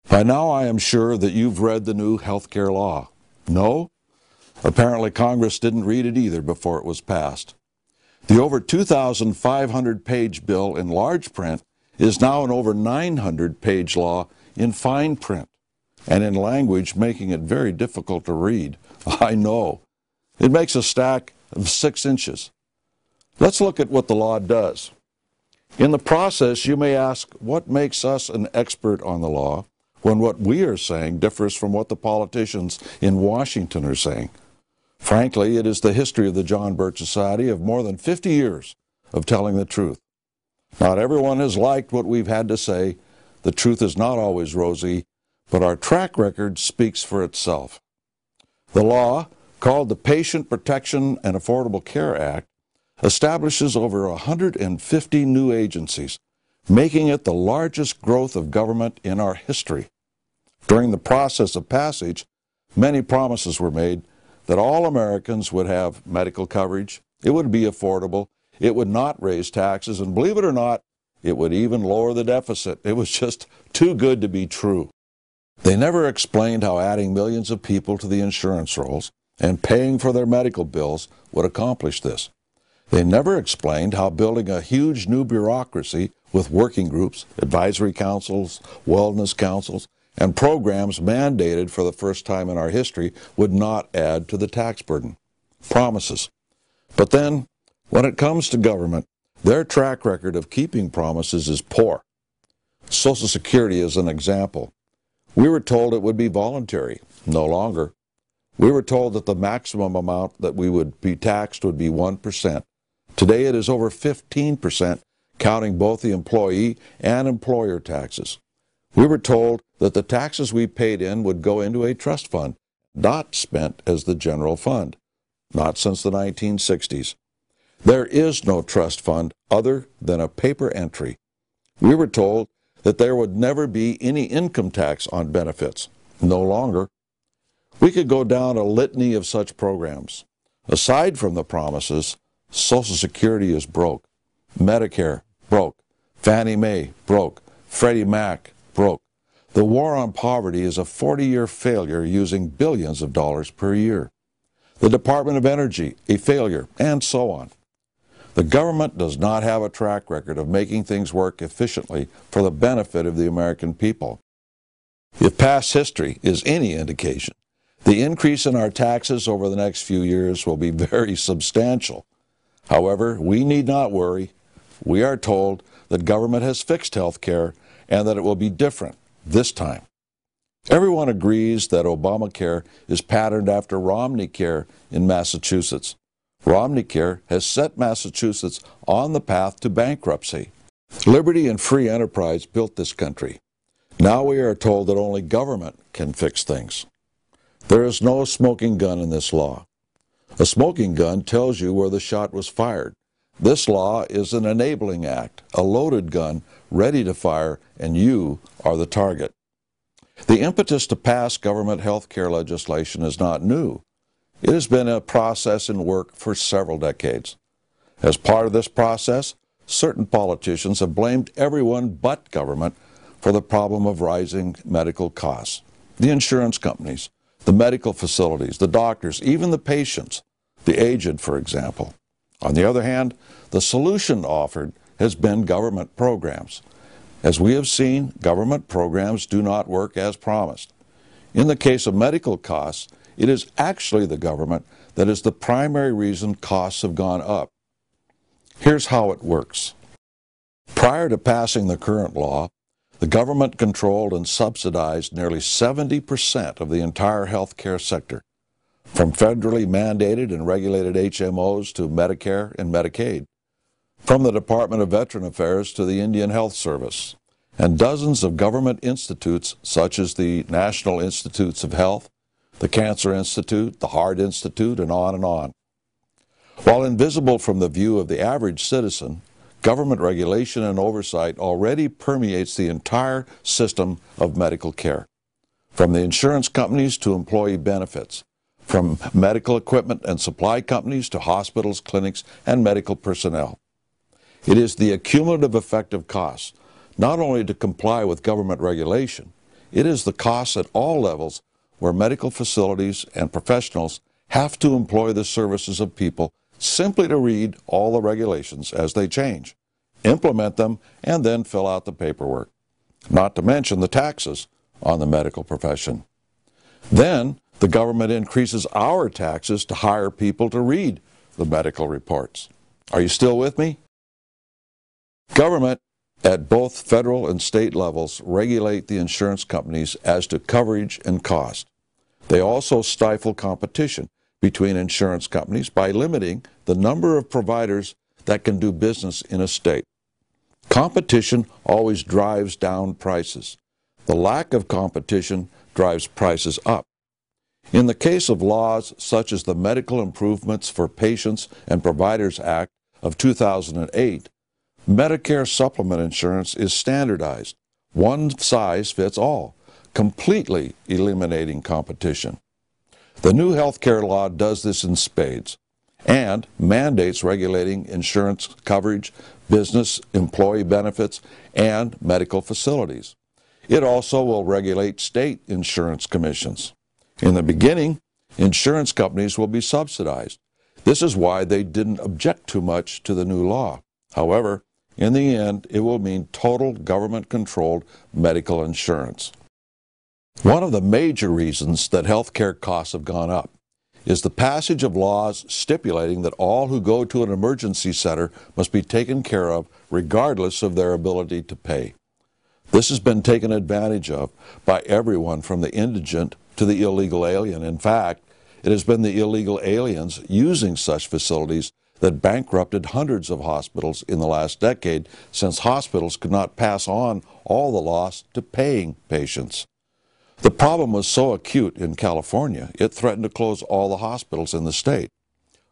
By now I am sure that you've read the new health care law. No? Apparently Congress didn't read it either before it was passed. The over 2,500-page bill in large print is now an over 900-page law in fine print, and in language making it very difficult to read. I know. It makes a stack of 6 inches. Let's look at what the law does. In the process, you may ask, what makes us an expert on the law when what we are saying differs from what the politicians in Washington are saying? Frankly, it is the history of the John Birch Society of more than 50 years of telling the truth. Not everyone has liked what we've had to say. The truth is not always rosy, but our track record speaks for itself. The law, called the Patient Protection and Affordable Care Act, establishes over 150 new agencies, making it the largest growth of government in our history. During the process of passage, many promises were made that all Americans would have medical coverage, it would be affordable, it would not raise taxes, and believe it or not, it would even lower the deficit. It was just too good to be true. They never explained how adding millions of people to the insurance rolls and paying for their medical bills would accomplish this. They never explained how building a huge new bureaucracy with working groups, advisory councils, wellness councils, and programs mandated for the first time in our history would not add to the tax burden. Promises. But then, when it comes to government, their track record of keeping promises is poor. Social Security is an example. We were told it would be voluntary. No longer. We were told that the maximum amount that we would be taxed would be 1%. Today it is over 15%, counting both the employee and employer taxes. We were told that the taxes we paid in would go into a trust fund, not spent as the general fund. Not since the 1960s. There is no trust fund other than a paper entry. We were told that there would never be any income tax on benefits. No longer. We could go down a litany of such programs. Aside from the promises, Social Security is broke. Medicare, broke. Fannie Mae, broke. Freddie Mac, broke. The war on poverty is a 40-year failure using billions of dollars per year. The Department of Energy, a failure, and so on. The government does not have a track record of making things work efficiently for the benefit of the American people. If past history is any indication, the increase in our taxes over the next few years will be very substantial. However, we need not worry. We are told that government has fixed health care and that it will be different this time. Everyone agrees that ObamaCare is patterned after RomneyCare in Massachusetts. RomneyCare has set Massachusetts on the path to bankruptcy. Liberty and free enterprise built this country. Now we are told that only government can fix things. There is no smoking gun in this law. A smoking gun tells you where the shot was fired. This law is an enabling act, a loaded gun ready to fire, and you are the target. The impetus to pass government health care legislation is not new. It has been a process in work for several decades. As part of this process, certain politicians have blamed everyone but government for the problem of rising medical costs. The insurance companies, the medical facilities, the doctors, even the patients, the aged, for example. On the other hand, the solution offered has been government programs. As we have seen, government programs do not work as promised. In the case of medical costs, it is actually the government that is the primary reason costs have gone up. Here's how it works. Prior to passing the current law, the government controlled and subsidized nearly 70% of the entire health care sector, from federally mandated and regulated HMOs to Medicare and Medicaid, from the Department of Veteran Affairs to the Indian Health Service, and dozens of government institutes such as the National Institutes of Health, the Cancer Institute, the Heart Institute, and on and on. While invisible from the view of the average citizen, government regulation and oversight already permeates the entire system of medical care, from the insurance companies to employee benefits, from medical equipment and supply companies to hospitals, clinics, and medical personnel. It is the cumulative effect of costs, not only to comply with government regulation, it is the costs at all levels where medical facilities and professionals have to employ the services of people simply to read all the regulations as they change, implement them, and then fill out the paperwork, not to mention the taxes on the medical profession. Then the government increases our taxes to hire people to read the medical reports. Are you still with me? Government at both federal and state levels regulate the insurance companies as to coverage and cost. They also stifle competition between insurance companies by limiting the number of providers that can do business in a state. Competition always drives down prices. The lack of competition drives prices up. In the case of laws such as the Medical Improvements for Patients and Providers Act of 2008, Medicare supplement insurance is standardized. One size fits all, completely eliminating competition. The new health care law does this in spades and mandates regulating insurance coverage, business, employee benefits, and medical facilities. It also will regulate state insurance commissions. In the beginning, insurance companies will be subsidized. This is why they didn't object too much to the new law. However, in the end, it will mean total government-controlled medical insurance. One of the major reasons that health care costs have gone up is the passage of laws stipulating that all who go to an emergency center must be taken care of regardless of their ability to pay. This has been taken advantage of by everyone from the indigent to the illegal alien. In fact, it has been the illegal aliens using such facilities that bankrupted hundreds of hospitals in the last decade, since hospitals could not pass on all the loss to paying patients. The problem was so acute in California, it threatened to close all the hospitals in the state.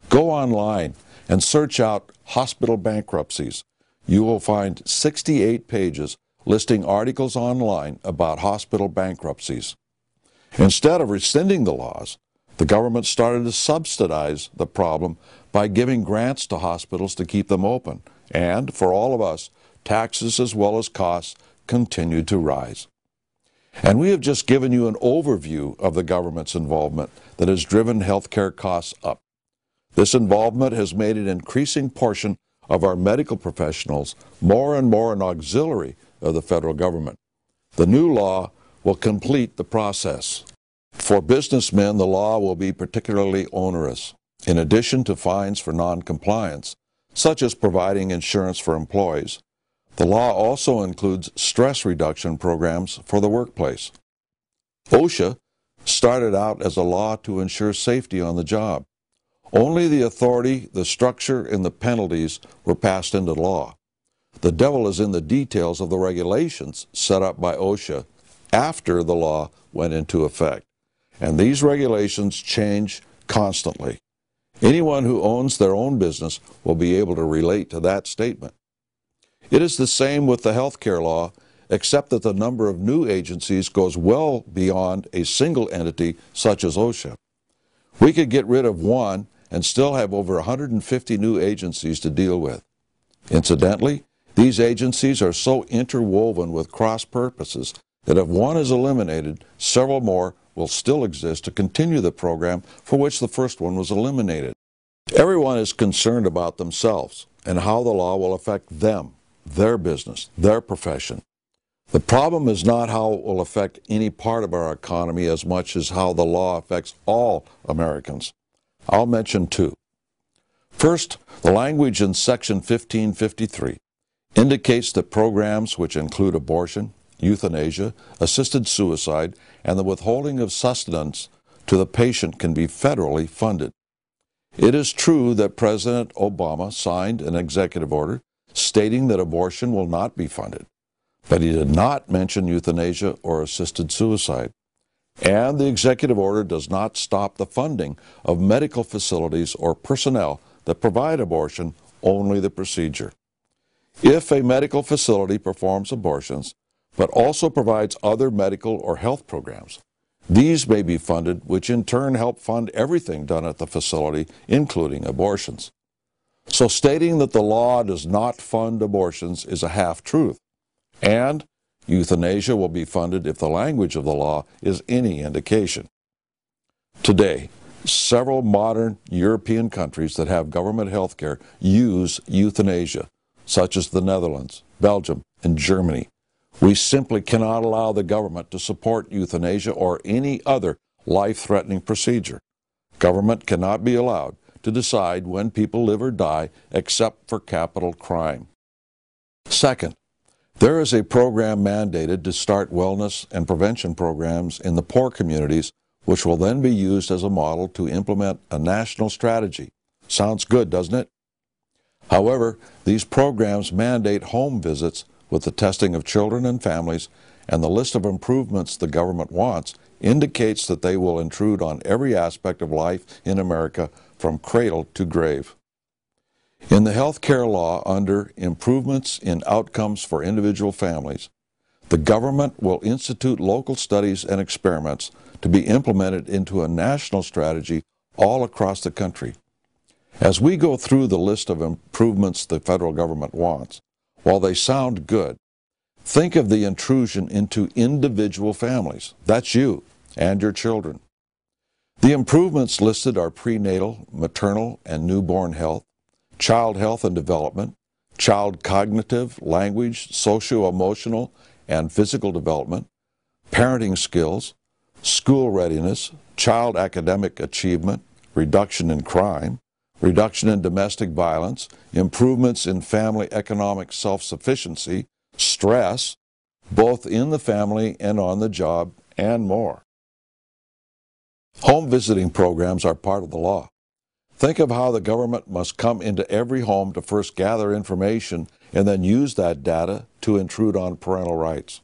Go online and search out hospital bankruptcies. You will find 68 pages listing articles online about hospital bankruptcies. Instead of rescinding the laws, the government started to subsidize the problem by giving grants to hospitals to keep them open. And for all of us, taxes as well as costs continued to rise. And we have just given you an overview of the government's involvement that has driven healthcare costs up. This involvement has made an increasing portion of our medical professionals more and more an auxiliary of the federal government. The new law will complete the process. For businessmen, the law will be particularly onerous. In addition to fines for noncompliance, such as providing insurance for employees, the law also includes stress reduction programs for the workplace. OSHA started out as a law to ensure safety on the job. Only the authority, the structure, and the penalties were passed into law. The devil is in the details of the regulations set up by OSHA after the law went into effect. And these regulations change constantly. Anyone who owns their own business will be able to relate to that statement. It is the same with the health care law, except that the number of new agencies goes well beyond a single entity such as OSHA. We could get rid of one and still have over 150 new agencies to deal with. Incidentally, these agencies are so interwoven with cross purposes that if one is eliminated, several more will still exist to continue the program for which the first one was eliminated. Everyone is concerned about themselves and how the law will affect them, their business, their profession. The problem is not how it will affect any part of our economy as much as how the law affects all Americans. I'll mention two. First, the language in Section 1553 indicates that programs which include abortion, euthanasia, assisted suicide, and the withholding of sustenance to the patient can be federally funded. It is true that President Obama signed an executive order stating that abortion will not be funded, but he did not mention euthanasia or assisted suicide. And the executive order does not stop the funding of medical facilities or personnel that provide abortion, only the procedure. If a medical facility performs abortions, but also provides other medical or health programs, these may be funded, which in turn help fund everything done at the facility, including abortions. So stating that the law does not fund abortions is a half-truth. And Euthanasia will be funded if the language of the law is any indication. Today, several modern European countries that have government health care use euthanasia, such as the Netherlands, Belgium, and Germany. We simply cannot allow the government to support euthanasia or any other life-threatening procedure. Government cannot be allowed to decide when people live or die except for capital crime. Second, there is a program mandated to start wellness and prevention programs in the poor communities, which will then be used as a model to implement a national strategy. Sounds good, doesn't it? However, these programs mandate home visits with the testing of children and families, and the list of improvements the government wants indicates that they will intrude on every aspect of life in America from cradle to grave. In the health care law under Improvements in Outcomes for Individual Families, the government will institute local studies and experiments to be implemented into a national strategy all across the country. As we go through the list of improvements the federal government wants, while they sound good, think of the intrusion into individual families. That's you and your children. The improvements listed are prenatal, maternal, and newborn health, child health and development, child cognitive, language, socio-emotional, and physical development, parenting skills, school readiness, child academic achievement, reduction in crime, reduction in domestic violence, improvements in family economic self-sufficiency, stress, both in the family and on the job, and more. Home visiting programs are part of the law. Think of how the government must come into every home to first gather information and then use that data to intrude on parental rights.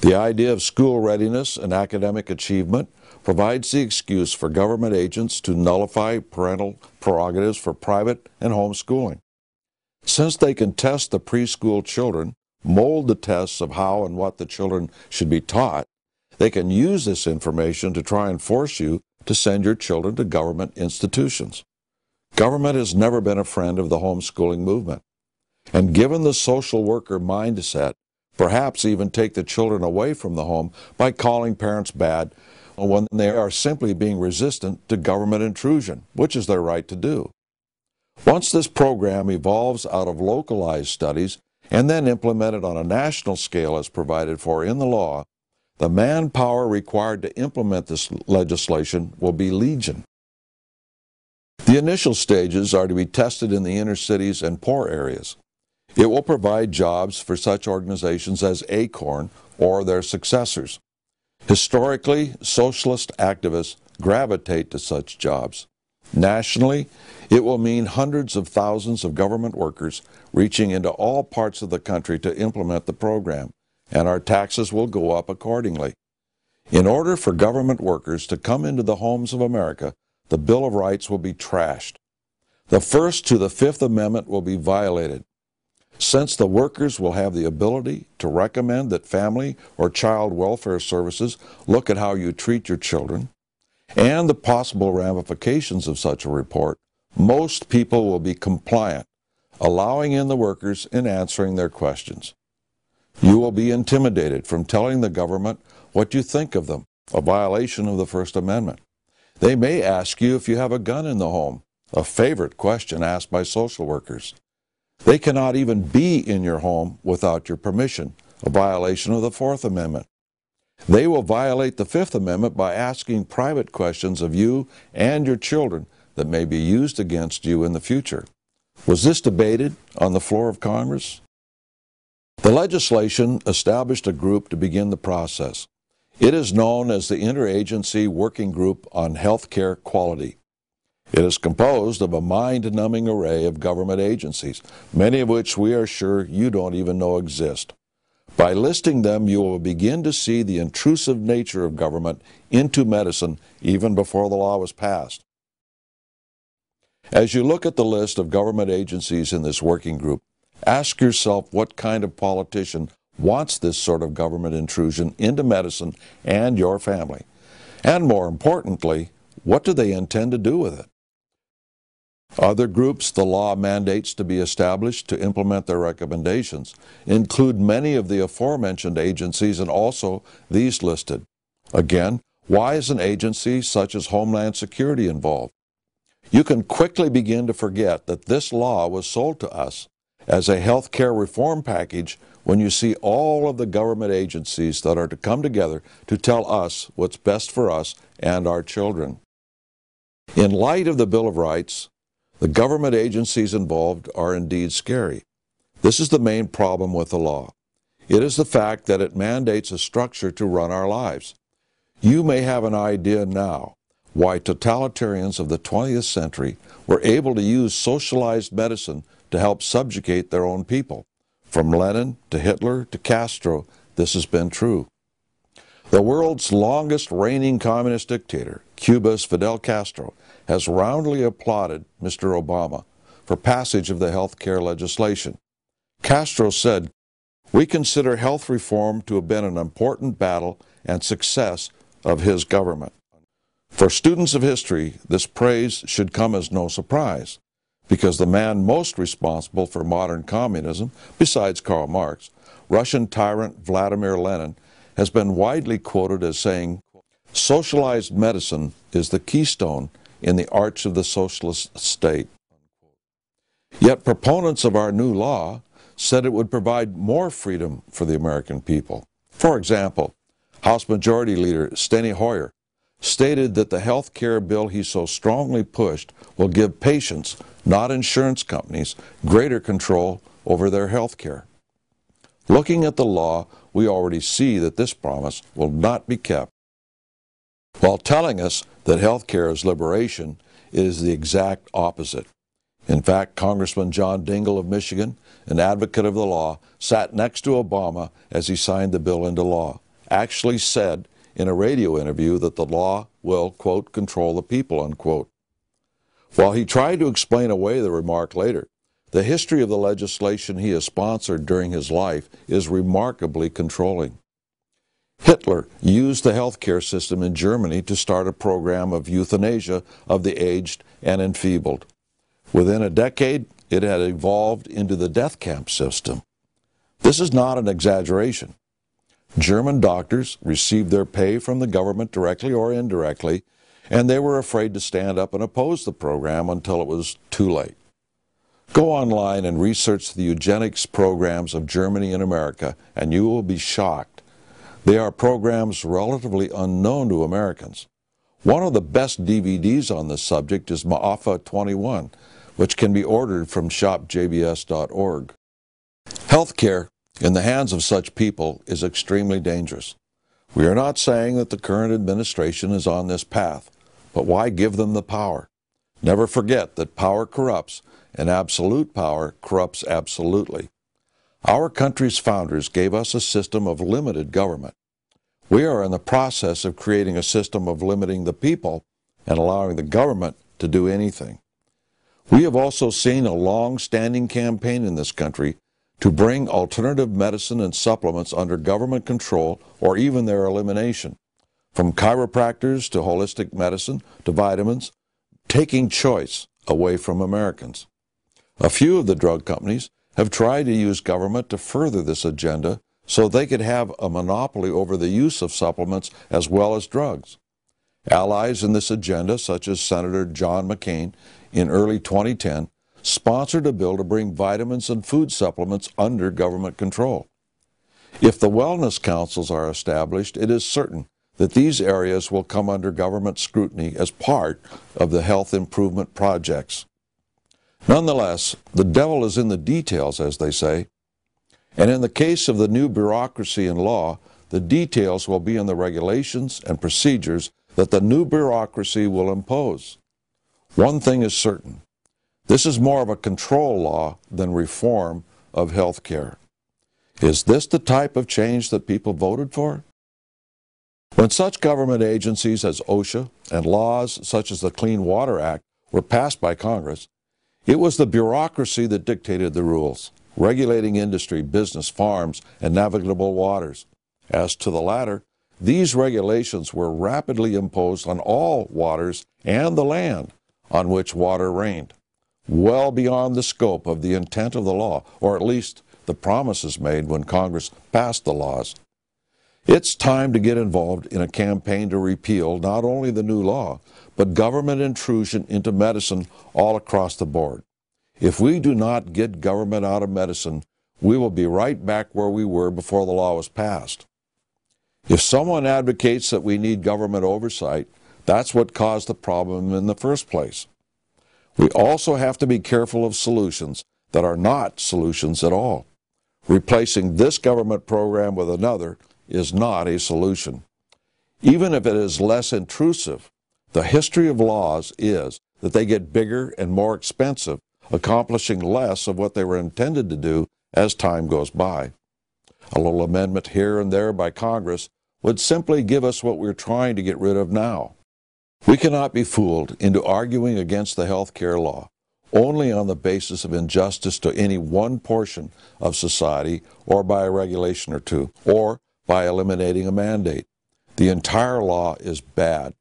The idea of school readiness and academic achievement provides the excuse for government agents to nullify parental prerogatives for private and homeschooling. Since they can test the preschool children, mold the tests of how and what the children should be taught, they can use this information to try and force you to send your children to government institutions. Government has never been a friend of the homeschooling movement. And given the social worker mindset, perhaps even take the children away from the home by calling parents bad when they are simply being resistant to government intrusion, which is their right to do. Once this program evolves out of localized studies and then implemented on a national scale as provided for in the law, the manpower required to implement this legislation will be legion. The initial stages are to be tested in the inner cities and poor areas. It will provide jobs for such organizations as ACORN or their successors. Historically, socialist activists gravitate to such jobs. Nationally, it will mean hundreds of thousands of government workers reaching into all parts of the country to implement the program, and our taxes will go up accordingly. In order for government workers to come into the homes of America, the Bill of Rights will be trashed. The First to the Fifth Amendment will be violated. Since the workers will have the ability to recommend that family or child welfare services look at how you treat your children, and the possible ramifications of such a report, most people will be compliant, allowing in the workers and answering their questions. You will be intimidated from telling the government what you think of them, a violation of the First Amendment. They may ask you if you have a gun in the home, a favorite question asked by social workers. They cannot even be in your home without your permission, a violation of the Fourth Amendment. They will violate the Fifth Amendment by asking private questions of you and your children that may be used against you in the future. Was this debated on the floor of Congress? The legislation established a group to begin the process. It is known as the Interagency Working Group on Health Care Quality. It is composed of a mind-numbing array of government agencies, many of which we are sure you don't even know exist. By listing them, you will begin to see the intrusive nature of government into medicine even before the law was passed. As you look at the list of government agencies in this working group, ask yourself what kind of politician wants this sort of government intrusion into medicine and your family. And more importantly, what do they intend to do with it? Other groups the law mandates to be established to implement their recommendations include many of the aforementioned agencies and also these listed. Again, why is an agency such as Homeland Security involved? You can quickly begin to forget that this law was sold to us as a health care reform package when you see all of the government agencies that are to come together to tell us what's best for us and our children. In light of the Bill of Rights, the government agencies involved are indeed scary. This is the main problem with the law. It is the fact that it mandates a structure to run our lives. You may have an idea now why totalitarians of the 20th century were able to use socialized medicine to help subjugate their own people. From Lenin to Hitler to Castro, this has been true. The world's longest reigning communist dictator, Cuba's Fidel Castro, has roundly applauded Mr. Obama for passage of the health care legislation. Castro said, "We consider health reform to have been an important battle and success of his government." For students of history, this praise should come as no surprise, because the man most responsible for modern communism, besides Karl Marx, Russian tyrant Vladimir Lenin, has been widely quoted as saying, "Socialized medicine is the keystone in the arch of the socialist state." Yet proponents of our new law said it would provide more freedom for the American people. For example, House Majority Leader Steny Hoyer stated that the health care bill he so strongly pushed will give patients, not insurance companies, greater control over their health care. Looking at the law, we already see that this promise will not be kept. While telling us that health care is liberation, it is the exact opposite. In fact, Congressman John Dingell of Michigan, an advocate of the law, sat next to Obama as he signed the bill into law, actually said in a radio interview that the law will, quote, "control the people," unquote. While he tried to explain away the remark later, the history of the legislation he has sponsored during his life is remarkably controlling. Hitler used the healthcare system in Germany to start a program of euthanasia of the aged and enfeebled. Within a decade, it had evolved into the death camp system. This is not an exaggeration. German doctors received their pay from the government directly or indirectly, and they were afraid to stand up and oppose the program until it was too late. Go online and research the eugenics programs of Germany and America, and you will be shocked. They are programs relatively unknown to Americans. One of the best DVDs on this subject is Maafa 21, which can be ordered from shopjbs.org. Healthcare in the hands of such people is extremely dangerous. We are not saying that the current administration is on this path, but why give them the power? Never forget that power corrupts, and absolute power corrupts absolutely. Our country's founders gave us a system of limited government. We are in the process of creating a system of limiting the people and allowing the government to do anything. We have also seen a long-standing campaign in this country to bring alternative medicine and supplements under government control or even their elimination. From chiropractors to holistic medicine to vitamins, taking choice away from Americans. A few of the drug companies have tried to use government to further this agenda so they could have a monopoly over the use of supplements as well as drugs. Allies in this agenda, such as Senator John McCain, in early 2010, sponsored a bill to bring vitamins and food supplements under government control. If the wellness councils are established, it is certain that these areas will come under government scrutiny as part of the health improvement projects. Nonetheless, the devil is in the details, as they say, and in the case of the new bureaucracy in law, the details will be in the regulations and procedures that the new bureaucracy will impose. One thing is certain. This is more of a control law than reform of health care. Is this the type of change that people voted for? When such government agencies as OSHA and laws such as the Clean Water Act were passed by Congress, it was the bureaucracy that dictated the rules, regulating industry, business, farms, and navigable waters. As to the latter, these regulations were rapidly imposed on all waters and the land on which water reigned. well beyond the scope of the intent of the law, or at least the promises made when Congress passed the laws. It's time to get involved in a campaign to repeal not only the new law, but government intrusion into medicine all across the board. If we do not get government out of medicine, we will be right back where we were before the law was passed. If someone advocates that we need government oversight, that's what caused the problem in the first place. We also have to be careful of solutions that are not solutions at all. Replacing this government program with another is not a solution. Even if it is less intrusive, the history of laws is that they get bigger and more expensive, accomplishing less of what they were intended to do as time goes by. A little amendment here and there by Congress would simply give us what we're trying to get rid of now. We cannot be fooled into arguing against the health care law only on the basis of injustice to any one portion of society, or by a regulation or two, or by eliminating a mandate. The entire law is bad.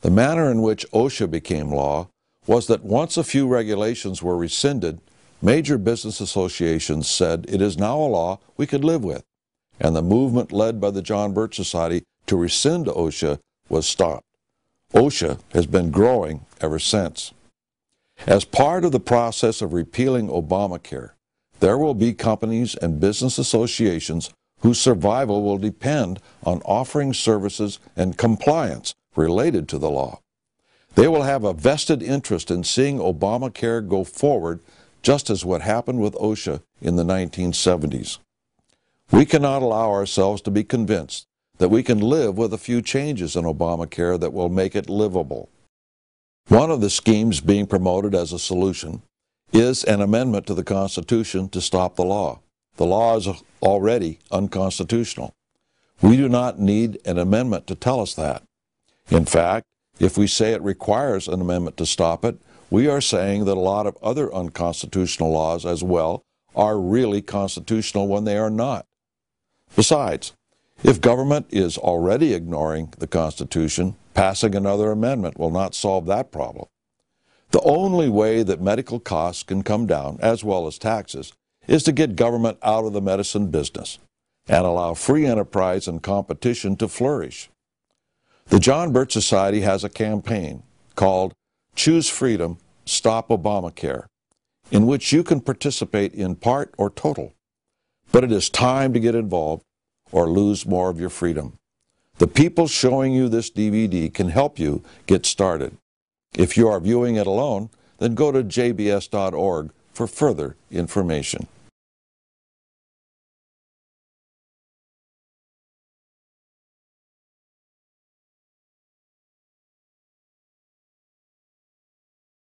The manner in which OSHA became law was that once a few regulations were rescinded, major business associations said it is now a law we could live with, and the movement led by the John Birch Society to rescind OSHA was stopped. OSHA has been growing ever since. As part of the process of repealing Obamacare, there will be companies and business associations whose survival will depend on offering services and compliance related to the law. They will have a vested interest in seeing Obamacare go forward, just as what happened with OSHA in the 1970s. We cannot allow ourselves to be convinced that we can live with a few changes in Obamacare that will make it livable. One of the schemes being promoted as a solution is an amendment to the Constitution to stop the law. The law is already unconstitutional. We do not need an amendment to tell us that. In fact, if we say it requires an amendment to stop it, we are saying that a lot of other unconstitutional laws as well are really constitutional when they are not. Besides, if government is already ignoring the Constitution, passing another amendment will not solve that problem. The only way that medical costs can come down, as well as taxes, is to get government out of the medicine business and allow free enterprise and competition to flourish. The John Birch Society has a campaign called Choose Freedom, Stop Obamacare, in which you can participate in part or total. But it is time to get involved or lose more of your freedom. The people showing you this DVD can help you get started. If you are viewing it alone, then go to jbs.org for further information.